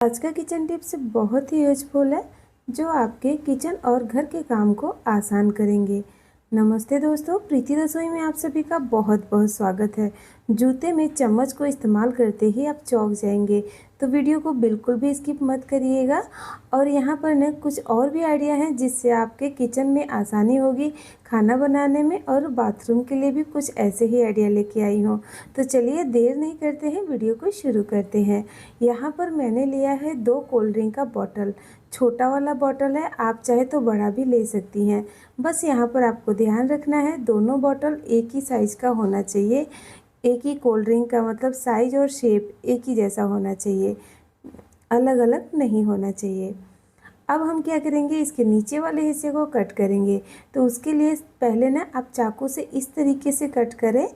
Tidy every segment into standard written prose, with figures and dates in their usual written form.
आज का kitchen tips बहुत ही यूजफुल है जो आपके किचन और घर के काम को आसान करेंगे। नमस्ते दोस्तों, प्रीति रसोई में आप सभी का बहुत बहुत स्वागत है। जूते में चम्मच को इस्तेमाल करते ही आप चौंक जाएंगे, तो वीडियो को बिल्कुल भी स्किप मत करिएगा। और यहाँ पर न कुछ और भी आइडिया हैं जिससे आपके किचन में आसानी होगी खाना बनाने में, और बाथरूम के लिए भी कुछ ऐसे ही आइडिया लेके आई हूँ। तो चलिए देर नहीं करते हैं, वीडियो को शुरू करते हैं। यहाँ पर मैंने लिया है 2 कोल्ड ड्रिंक का बॉटल। छोटा वाला बॉटल है, आप चाहे तो बड़ा भी ले सकती हैं। बस यहाँ पर आपको ध्यान रखना है दोनों बॉटल एक ही साइज़ का होना चाहिए। एक ही कोल्ड ड्रिंक का मतलब साइज़ और शेप एक ही जैसा होना चाहिए, अलग अलग नहीं होना चाहिए। अब हम क्या करेंगे, इसके नीचे वाले हिस्से को कट करेंगे। तो उसके लिए पहले ना आप चाकू से इस तरीके से कट करें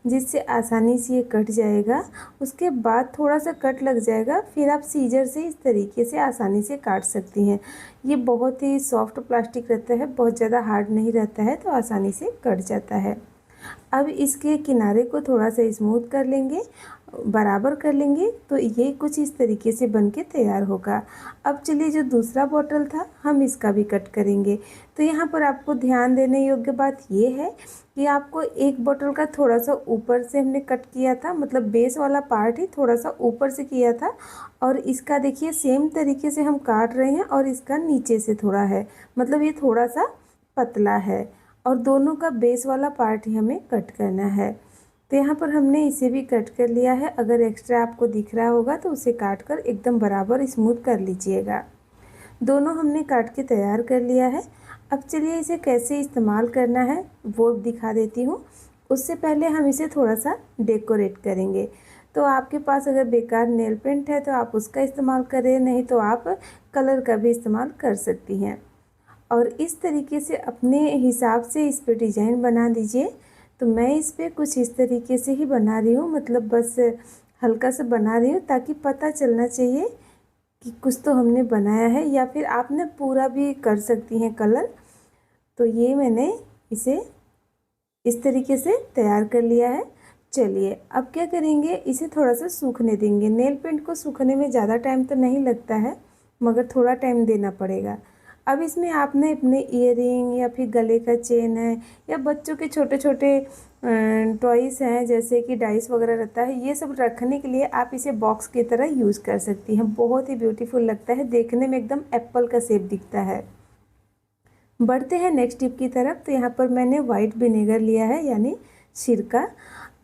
जिससे आसानी से ये कट जाएगा। उसके बाद थोड़ा सा कट लग जाएगा, फिर आप सीजर से इस तरीके से आसानी से काट सकती हैं। ये बहुत ही सॉफ्ट प्लास्टिक रहता है, बहुत ज़्यादा हार्ड नहीं रहता है, तो आसानी से कट जाता है। अब इसके किनारे को थोड़ा सा स्मूथ कर लेंगे, बराबर कर लेंगे, तो ये कुछ इस तरीके से बनके तैयार होगा। अब चलिए जो दूसरा बॉटल था हम इसका भी कट करेंगे। तो यहाँ पर आपको ध्यान देने योग्य बात ये है कि आपको एक बॉटल का थोड़ा सा ऊपर से हमने कट किया था, मतलब बेस वाला पार्ट ही थोड़ा सा ऊपर से किया था। और इसका देखिए सेम तरीके से हम काट रहे हैं, और इसका नीचे से थोड़ा है, मतलब ये थोड़ा सा पतला है, और दोनों का बेस वाला पार्ट ही हमें कट करना है। तो यहाँ पर हमने इसे भी कट कर लिया है। अगर एक्स्ट्रा आपको दिख रहा होगा तो उसे काट कर एकदम बराबर स्मूथ कर लीजिएगा। दोनों हमने काट के तैयार कर लिया है। अब चलिए इसे कैसे इस्तेमाल करना है वो दिखा देती हूँ। उससे पहले हम इसे थोड़ा सा डेकोरेट करेंगे। तो आपके पास अगर बेकार नेल पेंट है तो आप उसका इस्तेमाल करें, नहीं तो आप कलर का भी इस्तेमाल कर सकती हैं। और इस तरीके से अपने हिसाब से इस पर डिज़ाइन बना दीजिए। तो मैं इस पर कुछ इस तरीके से ही बना रही हूँ, मतलब बस हल्का सा बना रही हूँ ताकि पता चलना चाहिए कि कुछ तो हमने बनाया है, या फिर आपने पूरा भी कर सकती हैं कलर। तो ये मैंने इसे इस तरीके से तैयार कर लिया है। चलिए अब क्या करेंगे, इसे थोड़ा सा सूखने देंगे। नेल पेंट को सूखने में ज़्यादा टाइम तो नहीं लगता है, मगर थोड़ा टाइम देना पड़ेगा। अब इसमें आपने अपने ईयरिंग या फिर गले का चेन है, या बच्चों के छोटे छोटे टॉयज़ हैं जैसे कि डाइस वगैरह रहता है, ये सब रखने के लिए आप इसे बॉक्स की तरह यूज़ कर सकती हैं। बहुत ही ब्यूटीफुल लगता है, देखने में एकदम एप्पल का शेप दिखता है। बढ़ते हैं नेक्स्ट टिप की तरफ। तो यहाँ पर मैंने वाइट विनेगर लिया है, यानी सिरका।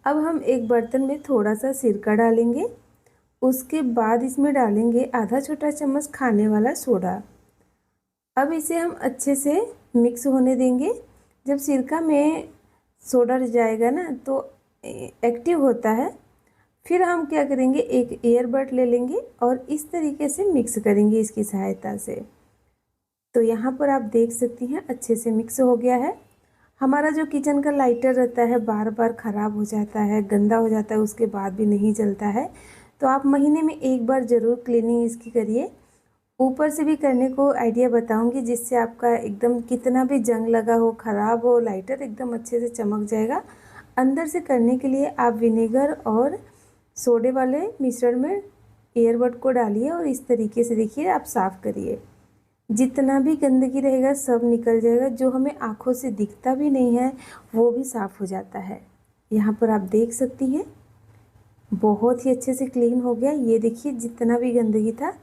अब हम एक बर्तन में थोड़ा सा सिरका डालेंगे। उसके बाद इसमें डालेंगे आधा छोटा चम्मच खाने वाला सोडा। अब इसे हम अच्छे से मिक्स होने देंगे। जब सिरका में सोडा जाएगा ना तो एक्टिव होता है। फिर हम क्या करेंगे, एक ईयरबड ले लेंगे और इस तरीके से मिक्स करेंगे इसकी सहायता से। तो यहाँ पर आप देख सकती हैं अच्छे से मिक्स हो गया है। हमारा जो किचन का लाइटर रहता है बार बार ख़राब हो जाता है, गंदा हो जाता है, उसके बाद भी नहीं जलता है। तो आप महीने में एक बार ज़रूर क्लीनिंग इसकी करिए। ऊपर से भी करने को आइडिया बताऊंगी जिससे आपका एकदम कितना भी जंग लगा हो, ख़राब हो, लाइटर एकदम अच्छे से चमक जाएगा। अंदर से करने के लिए आप विनेगर और सोडे वाले मिश्रण में ईयरबड को डालिए और इस तरीके से देखिए आप साफ़ करिए। जितना भी गंदगी रहेगा सब निकल जाएगा, जो हमें आँखों से दिखता भी नहीं है वो भी साफ़ हो जाता है। यहाँ पर आप देख सकती हैं बहुत ही अच्छे से क्लीन हो गया। ये देखिए जितना भी गंदगी था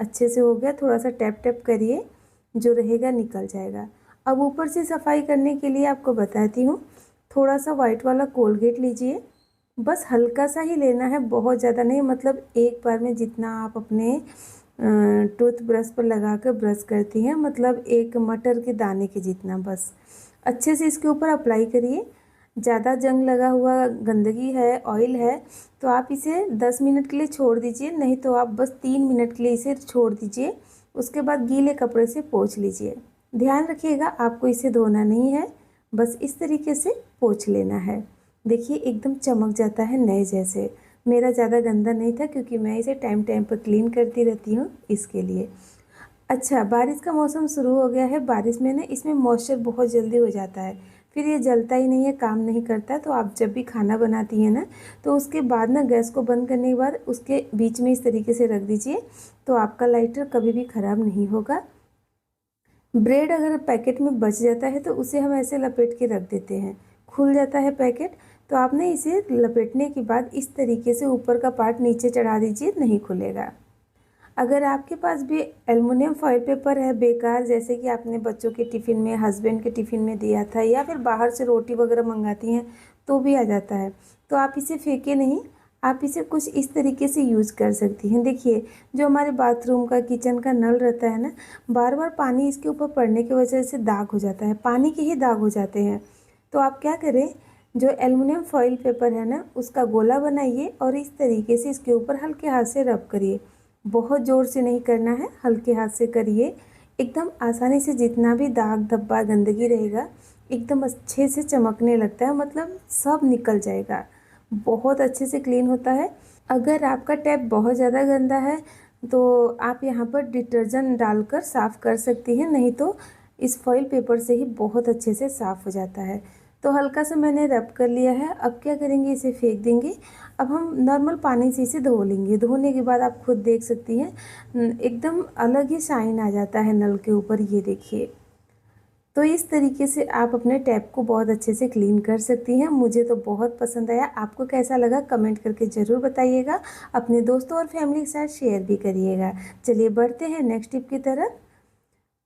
अच्छे से हो गया। थोड़ा सा टैप टैप करिए, जो रहेगा निकल जाएगा। अब ऊपर से सफाई करने के लिए आपको बताती हूँ, थोड़ा सा वाइट वाला कोलगेट लीजिए। बस हल्का सा ही लेना है, बहुत ज़्यादा नहीं, मतलब एक बार में जितना आप अपने टूथ ब्रश पर लगा कर ब्रश करती हैं, मतलब एक मटर के दाने के जितना, बस अच्छे से इसके ऊपर अप्लाई करिए। ज़्यादा जंग लगा हुआ गंदगी है, ऑयल है, तो आप इसे 10 मिनट के लिए छोड़ दीजिए, नहीं तो आप बस 3 मिनट के लिए इसे छोड़ दीजिए। उसके बाद गीले कपड़े से पोंछ लीजिए। ध्यान रखिएगा आपको इसे धोना नहीं है, बस इस तरीके से पोंछ लेना है। देखिए एकदम चमक जाता है नए जैसे। मेरा ज़्यादा गंदा नहीं था क्योंकि मैं इसे टाइम टाइम पर क्लीन करती रहती हूँ, इसके लिए। अच्छा, बारिश का मौसम शुरू हो गया है। बारिश में ना इसमें मॉइस्चर बहुत जल्दी हो जाता है, फिर ये जलता ही नहीं है, काम नहीं करता। तो आप जब भी खाना बनाती हैं ना, तो उसके बाद ना गैस को बंद करने के बाद उसके बीच में इस तरीके से रख दीजिए, तो आपका लाइटर कभी भी ख़राब नहीं होगा। ब्रेड अगर पैकेट में बच जाता है तो उसे हम ऐसे लपेट के रख देते हैं, खुल जाता है पैकेट। तो आपने इसे लपेटने के बाद इस तरीके से ऊपर का पार्ट नीचे चढ़ा दीजिए, नहीं खुलेगा। अगर आपके पास भी एल्युमिनियम फॉइल पेपर है बेकार, जैसे कि आपने बच्चों के टिफ़िन में, हस्बैंड के टिफ़िन में दिया था, या फिर बाहर से रोटी वगैरह मंगाती हैं तो भी आ जाता है, तो आप इसे फेंके नहीं, आप इसे कुछ इस तरीके से यूज़ कर सकती हैं। देखिए, जो हमारे बाथरूम का, किचन का नल रहता है ना, बार बार पानी इसके ऊपर पड़ने की वजह से दाग हो जाता है, पानी के ही दाग हो जाते हैं। तो आप क्या करें, जो एल्युमिनियम फॉइल पेपर है ना, उसका गोला बनाइए और इस तरीके से इसके ऊपर हल्के हाथ से रब करिए। बहुत ज़ोर से नहीं करना है, हल्के हाथ से करिए। एकदम आसानी से जितना भी दाग धब्बा गंदगी रहेगा एकदम अच्छे से चमकने लगता है, मतलब सब निकल जाएगा, बहुत अच्छे से क्लीन होता है। अगर आपका टैप बहुत ज़्यादा गंदा है तो आप यहाँ पर डिटर्जेंट डालकर साफ़ कर सकती हैं, नहीं तो इस फॉइल पेपर से ही बहुत अच्छे से साफ़ हो जाता है। तो हल्का सा मैंने रब कर लिया है। अब क्या करेंगे, इसे फेंक देंगे। अब हम नॉर्मल पानी से इसे धो लेंगे। धोने के बाद आप खुद देख सकती हैं एकदम अलग ही शाइन आ जाता है नल के ऊपर, ये देखिए। तो इस तरीके से आप अपने टैप को बहुत अच्छे से क्लीन कर सकती हैं। मुझे तो बहुत पसंद आया, आपको कैसा लगा कमेंट करके ज़रूर बताइएगा। अपने दोस्तों और फैमिली के साथ शेयर भी करिएगा। चलिए बढ़ते हैं नेक्स्ट टिप की तरफ।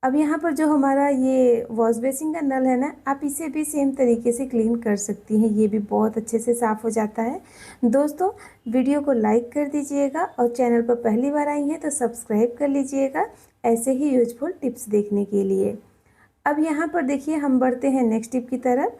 अब यहाँ पर जो हमारा ये वॉश बेसिन का नल है ना, आप इसे भी सेम तरीके से क्लीन कर सकती हैं, ये भी बहुत अच्छे से साफ़ हो जाता है। दोस्तों, वीडियो को लाइक कर दीजिएगा और चैनल पर पहली बार आई हैं तो सब्सक्राइब कर लीजिएगा ऐसे ही यूजफुल टिप्स देखने के लिए। अब यहाँ पर देखिए, हम बढ़ते हैं नेक्स्ट टिप की तरफ।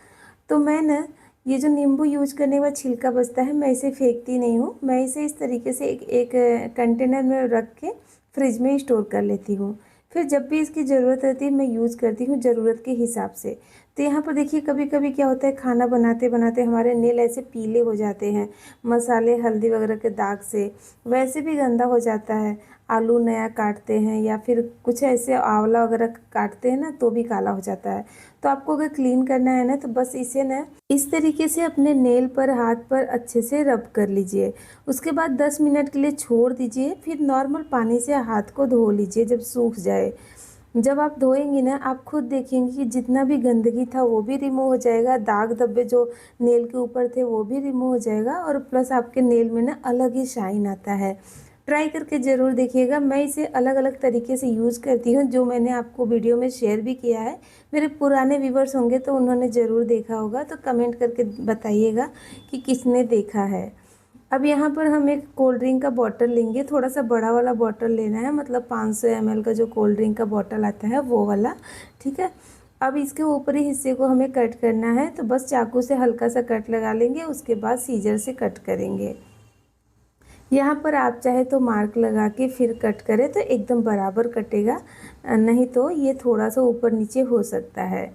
तो मैं ना ये जो नींबू यूज करने का छिलका बचता है, मैं इसे फेंकती नहीं हूँ, मैं इसे इस तरीके से एक कंटेनर में रख के फ्रिज में स्टोर कर लेती हूँ। फिर जब भी इसकी ज़रूरत रहती है मैं यूज़ करती हूँ ज़रूरत के हिसाब से। तो यहाँ पर देखिए, कभी कभी क्या होता है, खाना बनाते बनाते हमारे नेल ऐसे पीले हो जाते हैं मसाले हल्दी वगैरह के दाग से, वैसे भी गंदा हो जाता है। आलू नया काटते हैं या फिर कुछ ऐसे आंवला वगैरह काटते हैं ना, तो भी काला हो जाता है। तो आपको अगर क्लीन करना है ना, तो बस इसे ना इस तरीके से अपने नेल पर, हाथ पर अच्छे से रब कर लीजिए। उसके बाद 10 मिनट के लिए छोड़ दीजिए, फिर नॉर्मल पानी से हाथ को धो लीजिए जब सूख जाए। जब आप धोएंगी ना, आप खुद देखेंगी कि जितना भी गंदगी था वो भी रिमूव हो जाएगा, दाग धब्बे जो नेल के ऊपर थे वो भी रिमूव हो जाएगा, और प्लस आपके नेल में ना अलग ही शाइन आता है। ट्राई करके ज़रूर देखिएगा। मैं इसे अलग अलग तरीके से यूज़ करती हूँ, जो मैंने आपको वीडियो में शेयर भी किया है। मेरे पुराने व्यूवर्स होंगे तो उन्होंने ज़रूर देखा होगा, तो कमेंट करके बताइएगा कि किसने देखा है। अब यहाँ पर हम एक कोल्ड ड्रिंक का बॉटल लेंगे, थोड़ा सा बड़ा वाला बॉटल लेना है, मतलब 500 ml का जो कोल्ड ड्रिंक का बॉटल आता है वो वाला, ठीक है। अब इसके ऊपरी हिस्से को हमें कट करना है, तो बस चाकू से हल्का सा कट लगा लेंगे, उसके बाद सीजर से कट करेंगे। यहाँ पर आप चाहे तो मार्क लगा के फिर कट करें तो एकदम बराबर कटेगा, नहीं तो ये थोड़ा सा ऊपर नीचे हो सकता है।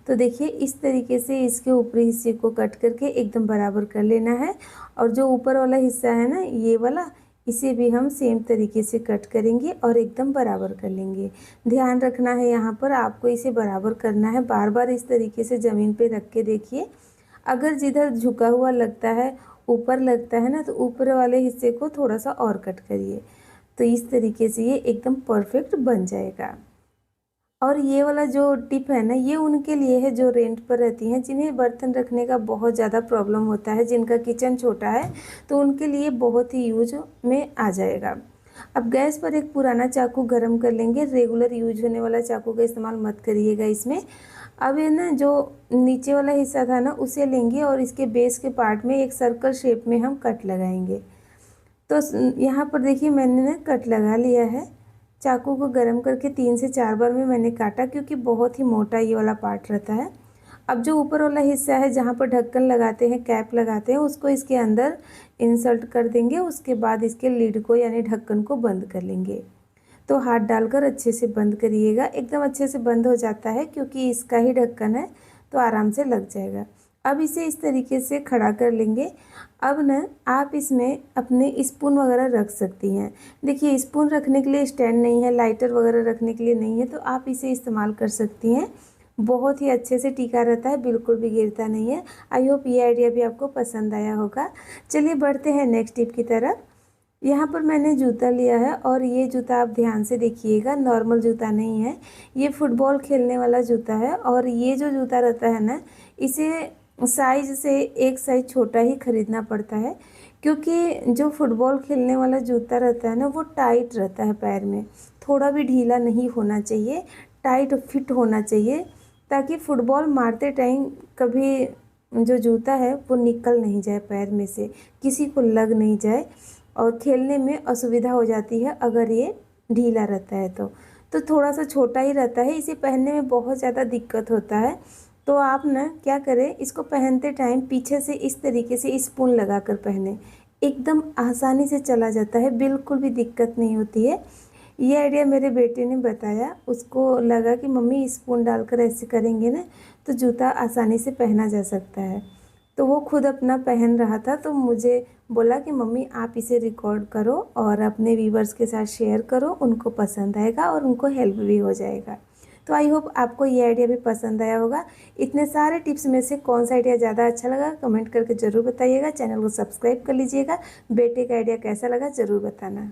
तो देखिए, इस तरीके से इसके ऊपरी हिस्से को कट करके एकदम बराबर कर लेना है, और जो ऊपर वाला हिस्सा है ना ये वाला, इसे भी हम सेम तरीके से कट करेंगे और एकदम बराबर कर लेंगे। ध्यान रखना है यहाँ पर आपको इसे बराबर करना है, बार बार इस तरीके से ज़मीन पे रख के देखिए। अगर जिधर झुका हुआ लगता है, ऊपर लगता है ना, तो ऊपर वाले हिस्से को थोड़ा सा और कट करिए, तो इस तरीके से ये एकदम परफेक्ट बन जाएगा। और ये वाला जो टिप है ना, ये उनके लिए है जो रेंट पर रहती हैं, जिन्हें बर्तन रखने का बहुत ज़्यादा प्रॉब्लम होता है, जिनका किचन छोटा है, तो उनके लिए बहुत ही यूज में आ जाएगा। अब गैस पर एक पुराना चाकू गरम कर लेंगे, रेगुलर यूज होने वाला चाकू का इस्तेमाल मत करिएगा इसमें। अब ये ना जो नीचे वाला हिस्सा था ना, उसे लेंगे और इसके बेस के पार्ट में एक सर्कल शेप में हम कट लगाएंगे। तो यहाँ पर देखिए, मैंने ना कट लगा लिया है। चाकू को गरम करके 3 से 4 बार में मैंने काटा, क्योंकि बहुत ही मोटा ये वाला पार्ट रहता है। अब जो ऊपर वाला हिस्सा है जहाँ पर ढक्कन लगाते हैं, कैप लगाते हैं, उसको इसके अंदर इंसर्ट कर देंगे। उसके बाद इसके लिड को यानी ढक्कन को बंद कर लेंगे। तो हाथ डालकर अच्छे से बंद करिएगा, एकदम अच्छे से बंद हो जाता है क्योंकि इसका ही ढक्कन है, तो आराम से लग जाएगा। अब इसे इस तरीके से खड़ा कर लेंगे। अब ना आप इसमें अपने स्पून वगैरह रख सकती हैं। देखिए, स्पून रखने के लिए स्टैंड नहीं है, लाइटर वगैरह रखने के लिए नहीं है, तो आप इसे इस्तेमाल कर सकती हैं। बहुत ही अच्छे से टिका रहता है, बिल्कुल भी गिरता नहीं है। आई होप ये आइडिया भी आपको पसंद आया होगा। चलिए बढ़ते हैं नेक्स्ट टिप की तरफ। यहाँ पर मैंने जूता लिया है और ये जूता आप ध्यान से देखिएगा, नॉर्मल जूता नहीं है, ये फुटबॉल खेलने वाला जूता है। और ये जो जूता रहता है ना, इसे साइज़ से एक साइज़ छोटा ही खरीदना पड़ता है, क्योंकि जो फुटबॉल खेलने वाला जूता रहता है ना, वो टाइट रहता है पैर में, थोड़ा भी ढीला नहीं होना चाहिए, टाइट फिट होना चाहिए, ताकि फुटबॉल मारते टाइम कभी जो जूता है वो निकल नहीं जाए पैर में से, किसी को लग नहीं जाए और खेलने में असुविधा हो जाती है अगर ये ढीला रहता है तो थोड़ा सा छोटा ही रहता है, इसे पहनने में बहुत ज़्यादा दिक्कत होता है। तो आप ना क्या करें, इसको पहनते टाइम पीछे से इस तरीके से स्पून लगा कर पहने, एकदम आसानी से चला जाता है, बिल्कुल भी दिक्कत नहीं होती है। ये आइडिया मेरे बेटे ने बताया, उसको लगा कि मम्मी स्पून डालकर ऐसे करेंगे ना तो जूता आसानी से पहना जा सकता है। तो वो खुद अपना पहन रहा था, तो मुझे बोला कि मम्मी आप इसे रिकॉर्ड करो और अपने व्यूवर्स के साथ शेयर करो, उनको पसंद आएगा और उनको हेल्प भी हो जाएगा। तो आई होप आपको ये आइडिया भी पसंद आया होगा। इतने सारे टिप्स में से कौन सा आइडिया ज़्यादा अच्छा लगा कमेंट करके ज़रूर बताइएगा। चैनल को सब्सक्राइब कर लीजिएगा। बेटे का आइडिया कैसा लगा ज़रूर बताना।